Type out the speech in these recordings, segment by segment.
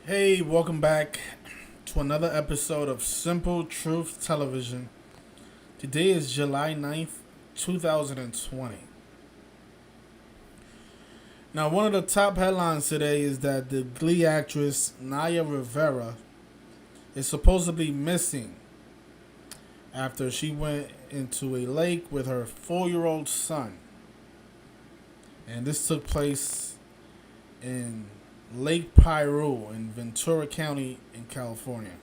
Hey, welcome back to another episode of Simple Truth Television. Today is July 9th, 2020. Now, one of the top headlines today is that the Glee actress Naya Rivera is supposedly missing after she went into a lake with her 4-year-old son. And this took place in Lake Piru in Ventura County in California.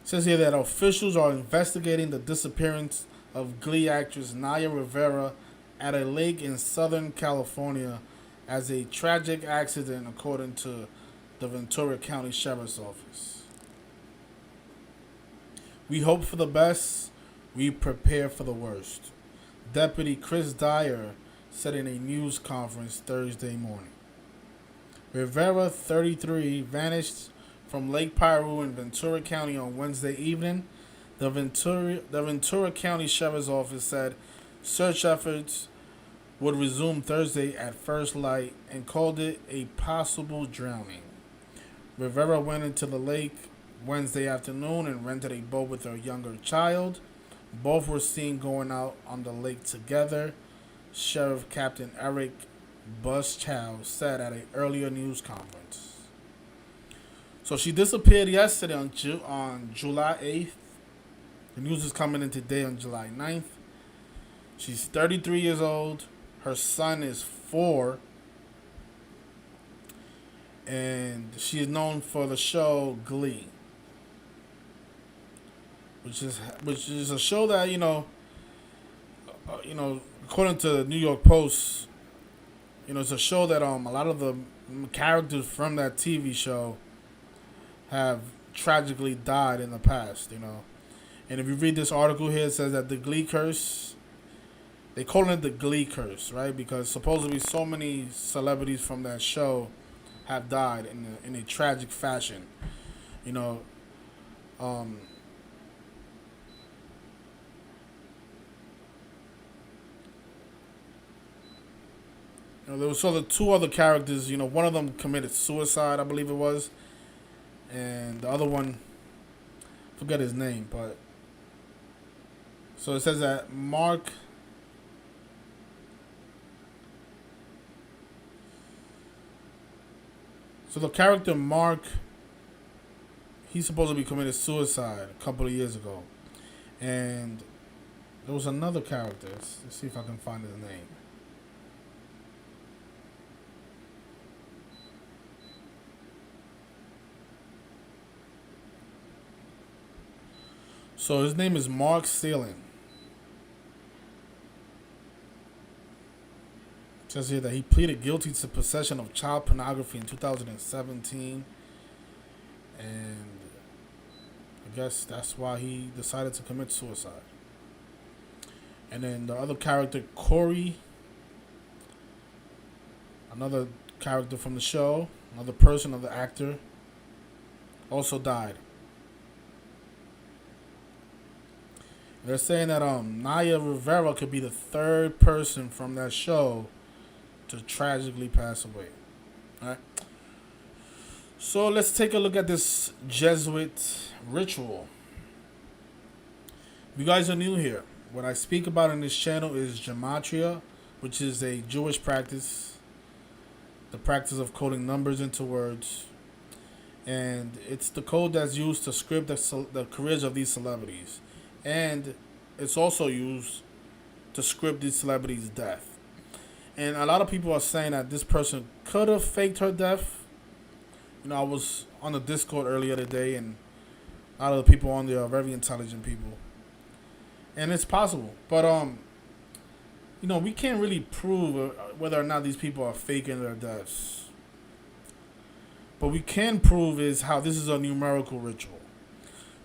It says here that officials are investigating the disappearance of Glee actress Naya Rivera at a lake in Southern California as a tragic accident, according to the Ventura County Sheriff's Office. We hope for the best, we prepare for the worst, Deputy Chris Dyer said in a news conference Thursday morning. Rivera, 33, vanished from Lake Piru in Ventura County on Wednesday evening. The Ventura County Sheriff's Office said search efforts would resume Thursday at first light and called it a possible drowning. Rivera went into the lake Wednesday afternoon and rented a boat with her younger child. Both were seen going out on the lake together, Sheriff Captain Eric Buschow said at an earlier news conference. So she disappeared yesterday on July 8th. The news is coming in today on July 9th. She's 33 years old. Her son is 4. And she is known for the show Glee, which is a show that according to the New York Post, it's a show that a lot of the characters from that TV show have tragically died in the past. And if you read this article here, it says that the Glee Curse, they call it the Glee Curse, right? Because supposedly so many celebrities from that show have died in a tragic fashion. There was sort of two other characters. One of them committed suicide, I believe it was, and the other one, forget his name, but so it says that Mark. So the character Mark, he supposedly committed suicide a couple of years ago, and there was another character. Let's see if I can find his name. So his name is Mark Sealing. It says here that he pleaded guilty to possession of child pornography in 2017. And I guess that's why he decided to commit suicide. And then the other character, Corey, another character from the show, another person, another actor, also died. They're saying that Naya Rivera could be the third person from that show to tragically pass away. Alright. So let's take a look at this Jesuit ritual. If you guys are new here, what I speak about in this channel is Gematria, which is a Jewish practice. The practice of coding numbers into words. And it's the code that's used to script the careers of these celebrities. And it's also used to script these celebrities' death. And a lot of people are saying that this person could have faked her death. I was on the Discord earlier today, and a lot of the people on there are very intelligent people. And it's possible. But, we can't really prove whether or not these people are faking their deaths. But we can prove is how this is a numerical ritual.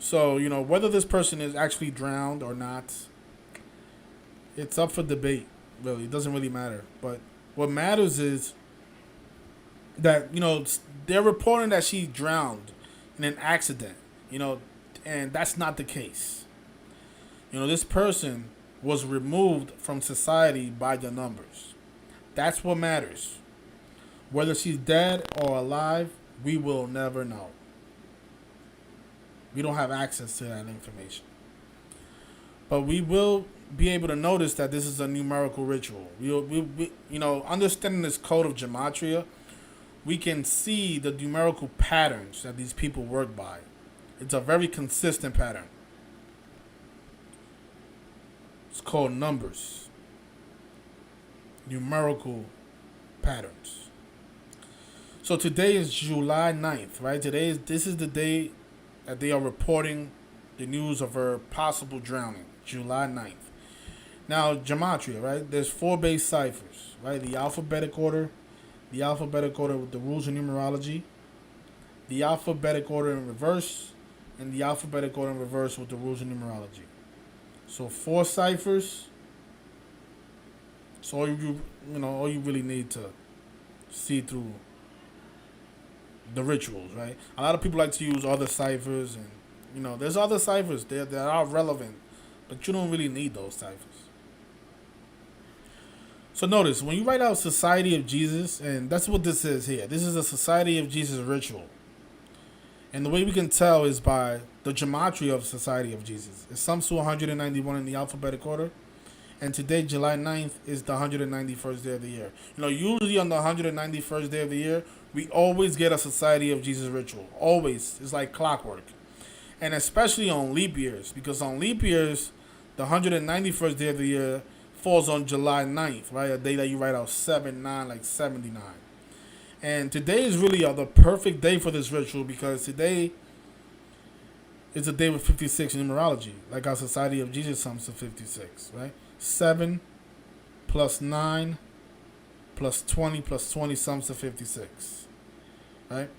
So, whether this person is actually drowned or not, it's up for debate, really. It doesn't really matter. But what matters is that, they're reporting that she drowned in an accident, and that's not the case. This person was removed from society by the numbers. That's what matters. Whether she's dead or alive, We will never know. We don't have access to that information. But we will be able to notice that this is a numerical ritual. Understanding this code of Gematria, we can see the numerical patterns that these people work by. It's a very consistent pattern. It's called numbers. Numerical patterns. So today is July 9th, right? This is the day that they are reporting the news of her possible drowning, July 9th. Now, Gematria, right? There's 4 base ciphers, right? The alphabetic order with the rules of numerology, the alphabetic order in reverse, and the alphabetic order in reverse with the rules of numerology. So 4 ciphers. So all you really need to see through the rituals, right? A lot of people like to use other ciphers, and there's other ciphers there that are relevant, but you don't really need those ciphers. So notice, when you write out Society of Jesus, and that's what this is here. This is a Society of Jesus ritual. And the way we can tell is by the gematria of Society of Jesus. It sums to 191 in the alphabetic order. And today, July 9th, is the 191st day of the year. Usually on the 191st day of the year, we always get a Society of Jesus ritual. Always. It's like clockwork. And especially on leap years. Because on leap years, the 191st day of the year falls on July 9th, right? A day that you write out 7-9, like 79. And today is really the perfect day for this ritual because today is a day with 56 in numerology. Like our Society of Jesus sums to 56, right? 7 plus 9 plus 20 sums to 56, right?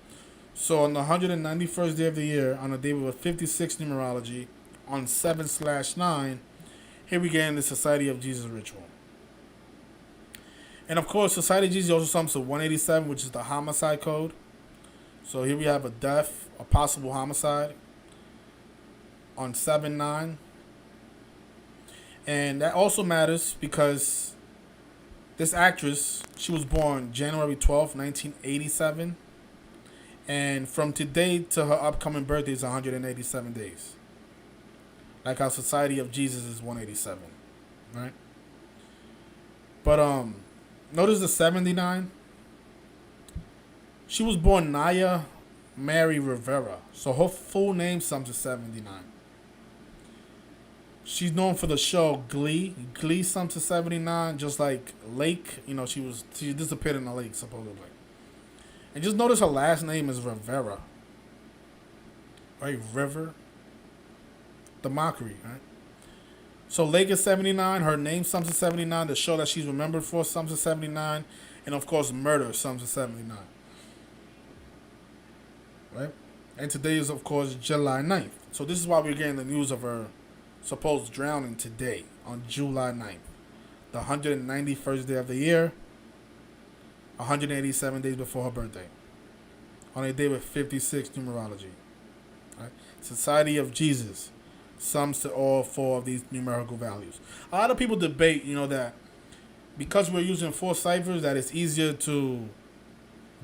So on the 191st day of the year, on a day with 56 numerology, on 7/9, here we get in the Society of Jesus ritual. And of course, Society of Jesus also sums to 187, which is the homicide code. So here we have a death, a possible homicide on 7/9. And that also matters because this actress, she was born January 12th, 1987. And from today to her upcoming birthday is 187 days. Like our Society of Jesus is 187, right? But notice the 79. She was born Naya Mary Rivera. So her full name sums to 79. She's known for the show Glee. Glee sums to 79, just like Lake. She disappeared in the lake, supposedly. And just notice her last name is Rivera. Right? River. The mockery, right? So Lake is 79. Her name sums to 79. The show that she's remembered for sums to 79. And of course, murder sums to 79. Right? And today is, of course, July 9th. So this is why we're getting the news of her supposed drowning today, on July 9th. The 191st day of the year. 187 days before her birthday. On a day with 56 numerology. Right? Society of Jesus sums to all 4 of these numerical values. A lot of people debate, that because we're using 4 ciphers, that it's easier to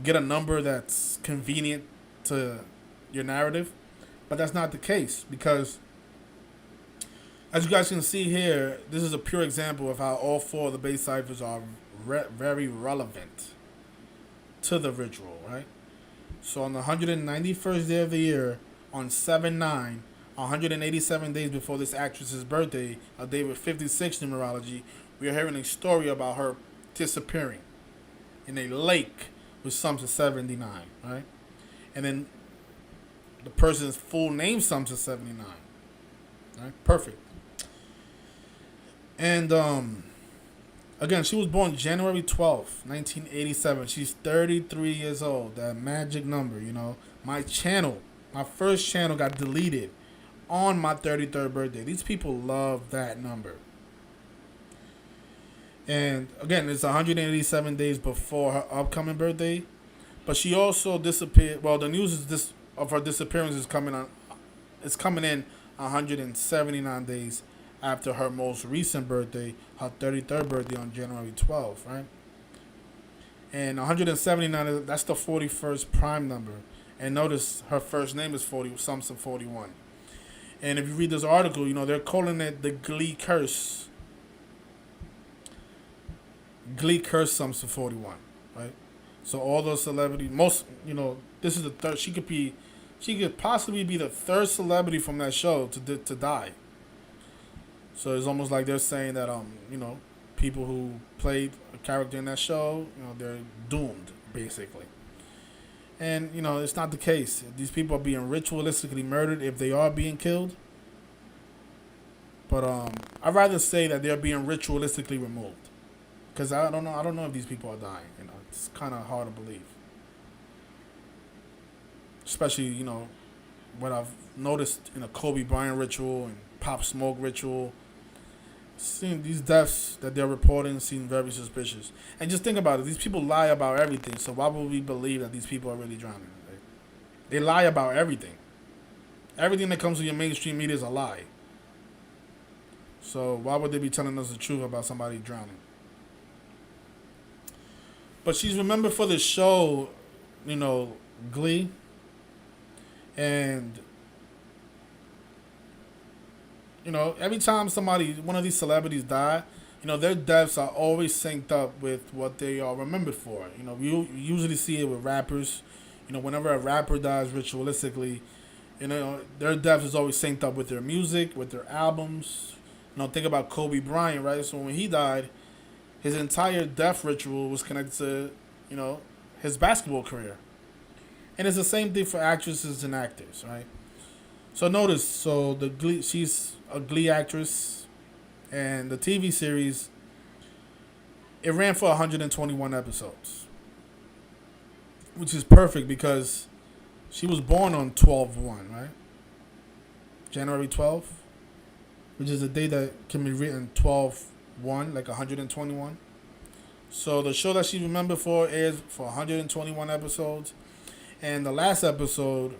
get a number that's convenient to your narrative. But that's not the case because, as you guys can see here, this is a pure example of how all 4 of the base ciphers are very relevant to the ritual, right? So on the 191st day of the year, on 7/9, 187 days before this actress's birthday, a day with 56 numerology, we are hearing a story about her disappearing in a lake with sums to 79, right? And then the person's full name sums to 79, right? Perfect. And again, she was born January 12th, 1987. She's 33 years old. That magic number, My first channel got deleted on my 33rd birthday. These people love that number. And again, it's 187 days before her upcoming birthday. But she also disappeared. Well, the news is of her disappearance is coming in 179 days after her most recent birthday, her 33rd birthday on January 12th, right? And 179, that's the 41st prime number. And notice her first name is 40, sums to 41. And if you read this article, they're calling it the Glee Curse. Glee Curse sums to 41, right? So all those celebrities, this is the third. She could possibly be the third celebrity from that show to die. So it's almost like they're saying that people who played a character in that show, they're doomed basically. And it's not the case. These people are being ritualistically murdered if they are being killed. But I'd rather say that they're being ritualistically removed, because I don't know. I don't know if these people are dying. It's kind of hard to believe, especially what I've noticed in a Kobe Bryant ritual and Pop Smoke ritual. Seeing these deaths that they're reporting seem very suspicious. And just think about it. These people lie about everything. So why would we believe that these people are really drowning? Right? They lie about everything. Everything that comes to your mainstream media is a lie. So why would they be telling us the truth about somebody drowning? But she's remembered for the show, Glee. And every time one of these celebrities die, their deaths are always synced up with what they are remembered for. We usually see it with rappers. Whenever a rapper dies ritualistically, their death is always synced up with their music, with their albums. Think about Kobe Bryant, right? So when he died, his entire death ritual was connected to, his basketball career. And it's the same thing for actresses and actors, right? So notice, she's a Glee actress, and the TV series, it ran for 121 episodes, which is perfect because she was born on 12/1, right? January 12th, which is a day that can be written 12/1, like 121. So the show that she remembered for airs for 121 episodes, and the last episode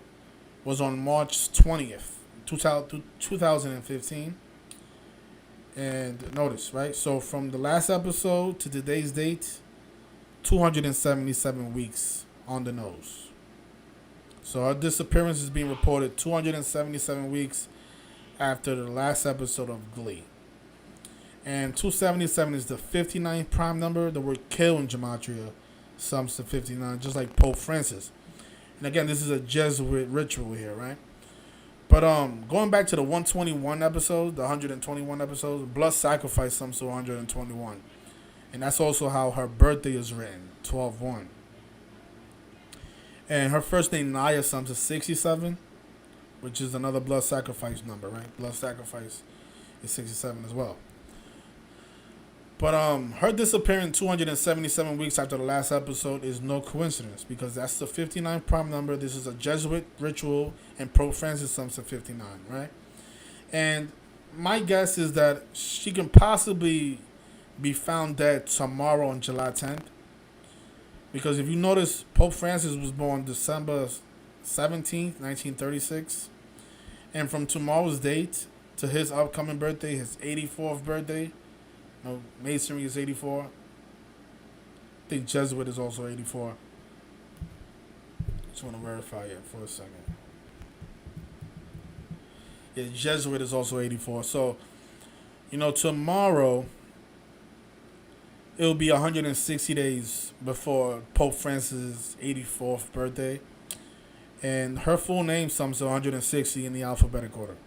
was on March 20th, 2015. And notice, right? So from the last episode to today's date, 277 weeks on the nose. So her disappearance is being reported 277 weeks after the last episode of Glee. And 277 is the 59th prime number. The word kill in Gematria sums to 59, just like Pope Francis. And again, this is a Jesuit ritual here, right? But going back to the 121 episode, the 121 episodes, blood sacrifice sums to 121. And that's also how her birthday is written, 12/1. And her first name, Naya, sums to 67, which is another blood sacrifice number, right? Blood sacrifice is 67 as well. But her disappearing 277 weeks after the last episode is no coincidence, because that's the 59th prime number. This is a Jesuit ritual, and Pope Francis sums to 59, right? And my guess is that she can possibly be found dead tomorrow on July 10th. Because if you notice, Pope Francis was born December 17th, 1936. And from tomorrow's date to his upcoming birthday, his 84th birthday, Masonry is 84. I think Jesuit is also 84. Just want to verify it for a second. Yeah, Jesuit is also 84. So, tomorrow it'll be 160 days before Pope Francis' 84th birthday. And her full name sums to 160 in the alphabetic order.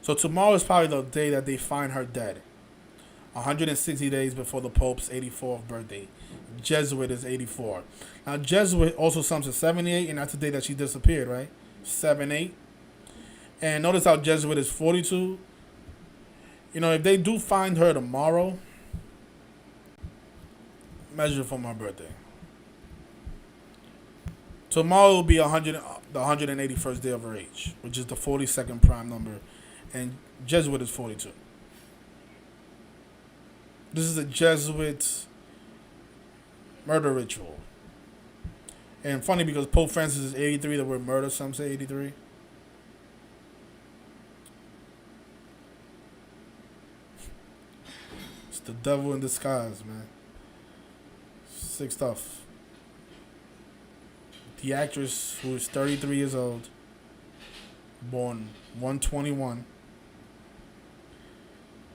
So tomorrow is probably the day that they find her dead. 160 days before the Pope's 84th birthday. Jesuit is 84. Now, Jesuit also sums to 78, and that's the day that she disappeared, right? 7-8. And notice how Jesuit is 42. If they do find her tomorrow, measure from her birthday. Tomorrow will be the 181st day of her age, which is the 42nd prime number, and Jesuit is 42. This is a Jesuit murder ritual. And funny because Pope Francis is 83, the word murder, some say 83. It's the devil in disguise, man. Sick stuff. The actress, who is 33 years old, born 121,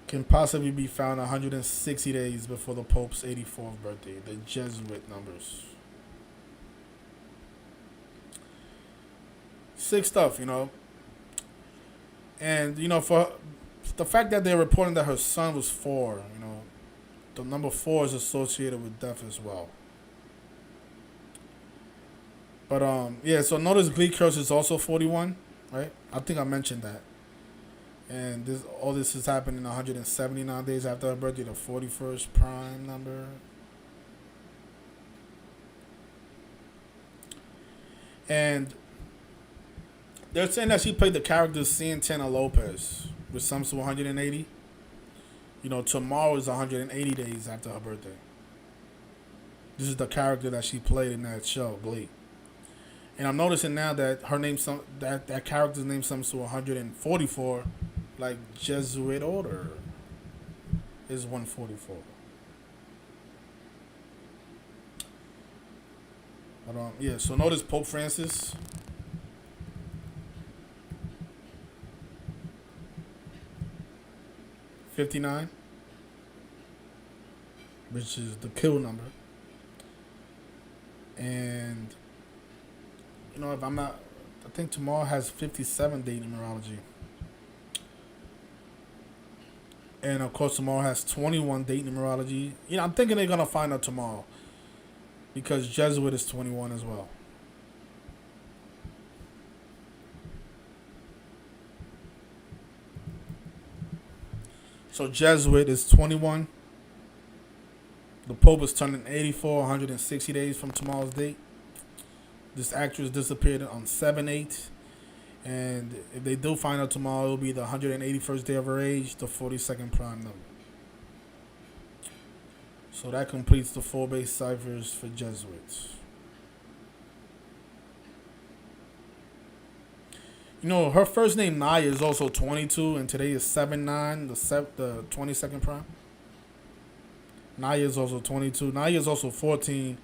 can possibly be found 160 days before the Pope's 84th birthday. The Jesuit numbers. Sick stuff, you know. And, you know, for the fact that they're reporting that her son was 4, you know, the number 4 is associated with death as well. But, yeah, so notice Glee Curse is also 41, right? I think I mentioned that. And all this is happening 179 days after her birthday, the 41st prime number. And they're saying that she played the character Santana Lopez, which sums to 180. You know, tomorrow is 180 days after her birthday. This is the character that she played in that show, Glee. And I'm noticing now that her name, that character's name sums to 144, like Jesuit order is 144. But yeah. So notice Pope Francis. $59, which is the kill number. And, you know, if I'm not, I think tomorrow has 57 date numerology. And, of course, tomorrow has 21 date numerology. You know, I'm thinking they're going to find out tomorrow, because Jesuit is 21 as well. So Jesuit is 21. The Pope is turning 84, 160 days from tomorrow's date. This actress disappeared on 7/8. And if they do find out tomorrow, it will be the 181st day of her age, the 42nd prime number. So that completes the 4 base ciphers for Jesuits. You know, her first name, Naya, is also 22, and today is 7/9, the 22nd prime. Naya is also 22. Naya is also 14,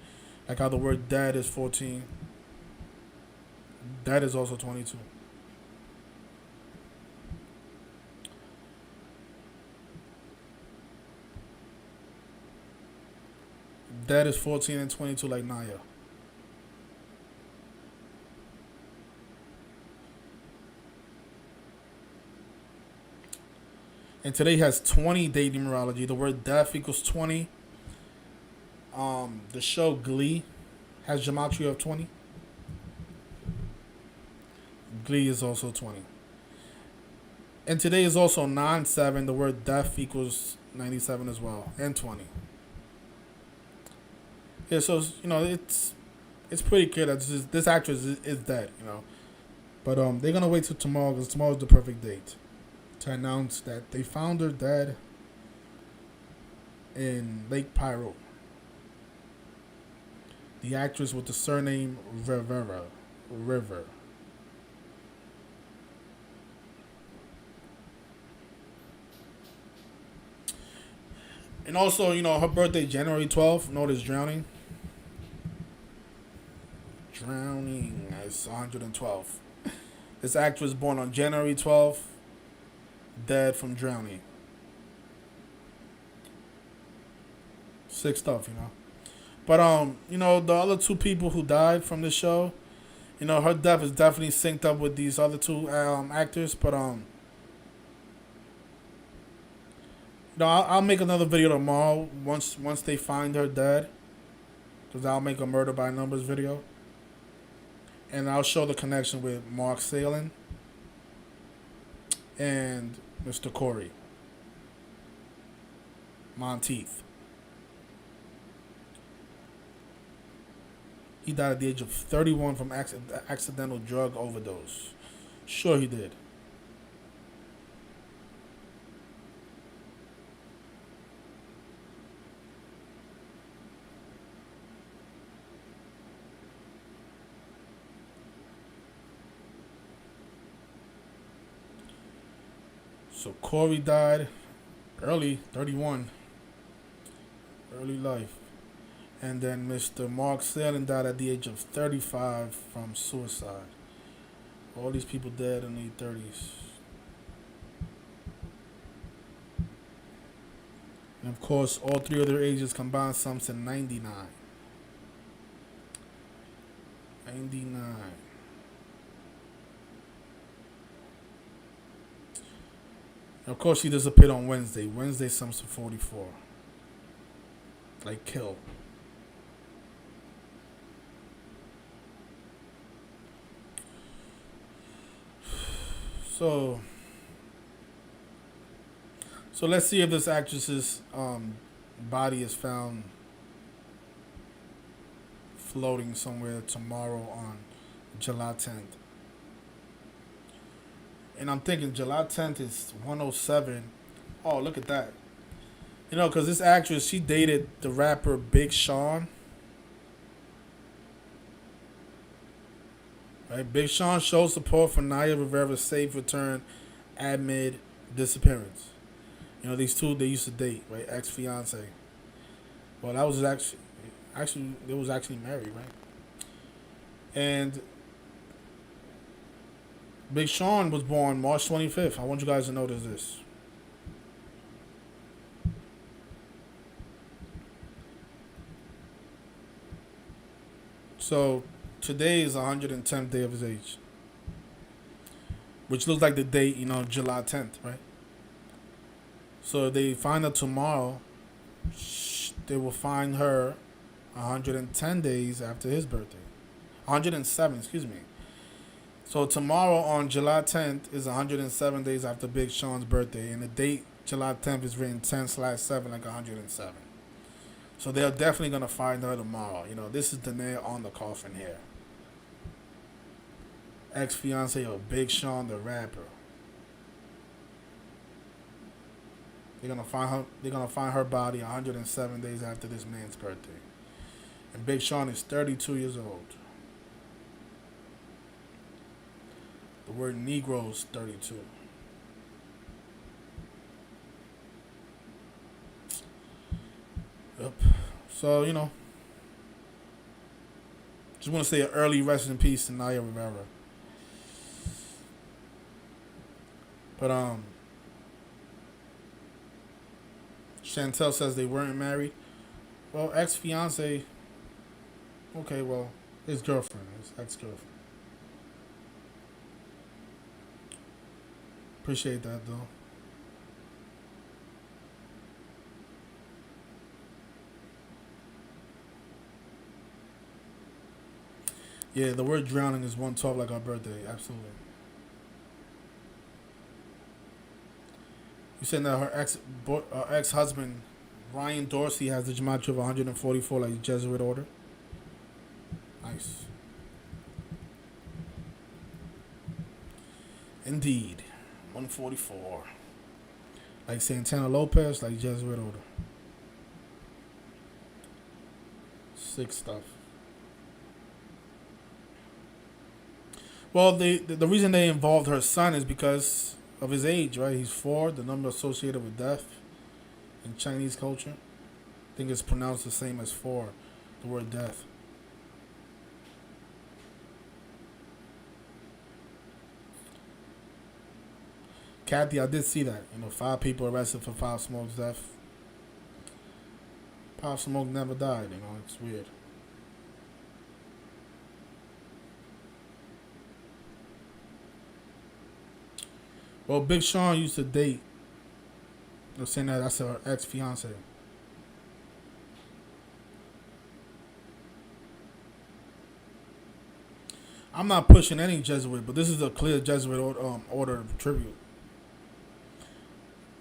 like how the word dad is 14. Dad is also 22. Dad is 14 and 22 like Naya. And today has 20 date numerology. The word death equals 20. The show Glee has Gematria of 20. Glee is also 20. And today is also 9/7. The word death equals 97 as well. And 20. Yeah, so, you know, it's pretty clear that this actress is dead, you know. But they're going to wait till tomorrow, because tomorrow's the perfect date to announce that they found her dead in Lake Pyro. The actress with the surname Rivera. River. And also, you know, her birthday, January 12th. Notice drowning. Drowning is 112. This actress born on January 12th. Dead from drowning. Sick stuff, you know. But you know, the other 2 people who died from this show, you know, her death is definitely synced up with these other 2 actors. But you know, I'll make another video tomorrow once they find her dead, because I'll make a murder by numbers video, and I'll show the connection with Mark Salin and Mr. Corey Monteith. He died at the age of 31 from accidental drug overdose. Sure, he did. So Corey died early, 31. Early life. And then Mr. Mark Salin died at the age of 35 from suicide. All these people dead in their 30s. And of course, all three of their ages combined sums to 99. 99. And of course, she disappeared on Wednesday. Wednesday sums to 44. Like, kill. So, so let's see if this actress's body is found floating somewhere tomorrow on July 10th. And I'm thinking July 10th is 107. Oh, look at that. You know, because this actress, she dated the rapper Big Sean. Right? Big Sean showed support for Naya Rivera's safe return amid disappearance. You know, these two, they used to date, right? Ex-fiance. Well, that was actually, they was actually married, right? And Big Sean was born March 25th. I want you guys to notice this. So today is the 110th day of his age, which looks like the date, you know, July 10th, right? So if they find her tomorrow, they will find her 110 days after his birthday. 107, excuse me. So tomorrow on July 10th is 107 days after Big Sean's birthday, and the date July 10th is written 10/7 like 107. So they're definitely gonna find her tomorrow. You know, this is the nail on the coffin here. Ex-fiance of Big Sean the rapper. They're gonna find her. They're gonna find her body 107 days after this man's birthday, and Big Sean is 32 years old. The word Negro is 32. Yep. So, you know, just want to say an early rest in peace to Naya Rivera. But Chantel says they weren't married. Well, ex-fiance. Okay, well, his girlfriend, his ex-girlfriend. Appreciate that though. Yeah, the word drowning is 112 like our birthday. Absolutely. You said that her ex husband Ryan Dorsey has the gematria of 144 like Jesuit order. Nice. Indeed. 144. Like Santana Lopez, like Jesuit order. Sick stuff. Well, the reason they involved her son is because of his age, right? He's 4, the number associated with death in Chinese culture. I think it's pronounced the same as 4, the word death. Kathy, I did see that. You know, 5 people arrested for Pop Smoke's death. Pop Smoke never died, you know, it's weird. Well, Big Sean used to date. They're saying that that's her ex-fiance. I'm not pushing any Jesuit, but this is a clear Jesuit order of tribute.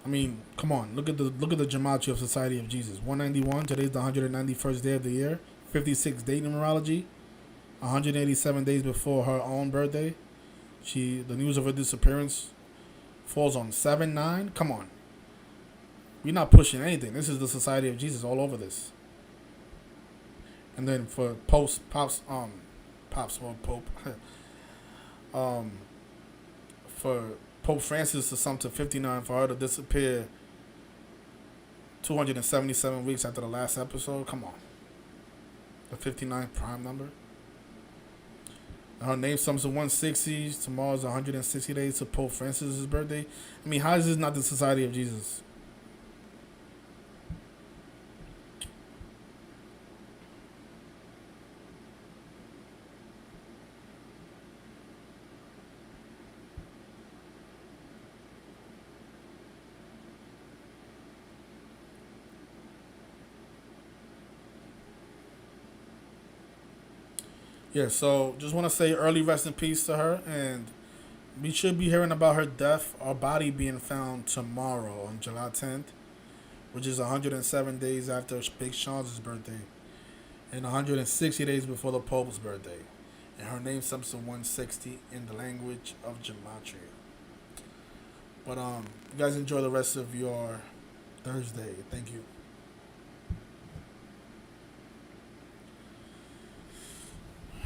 I mean, come on, look at the gematria of Society of Jesus. 191. Today's the 191st day of the year. 56 date numerology. 187 days before her own birthday. The news of her disappearance falls on 7/9. Come on, we're not pushing anything. This is the Society of Jesus all over this. And then for Pope, for Pope Francis to sum to 59 for her to disappear 277 weeks after the last episode. Come on. the 59th prime number. Her name sums to 160. Tomorrow's 160 days to Pope Francis' birthday. I mean, how is this not the Society of Jesus? Yeah, so just want to say early rest in peace to her, and we should be hearing about her death or body being found tomorrow on July 10th, which is 107 days after Big Sean's birthday and 160 days before the Pope's birthday. And her name sums to 160 in the language of Gematria. But you guys enjoy the rest of your Thursday. Thank you.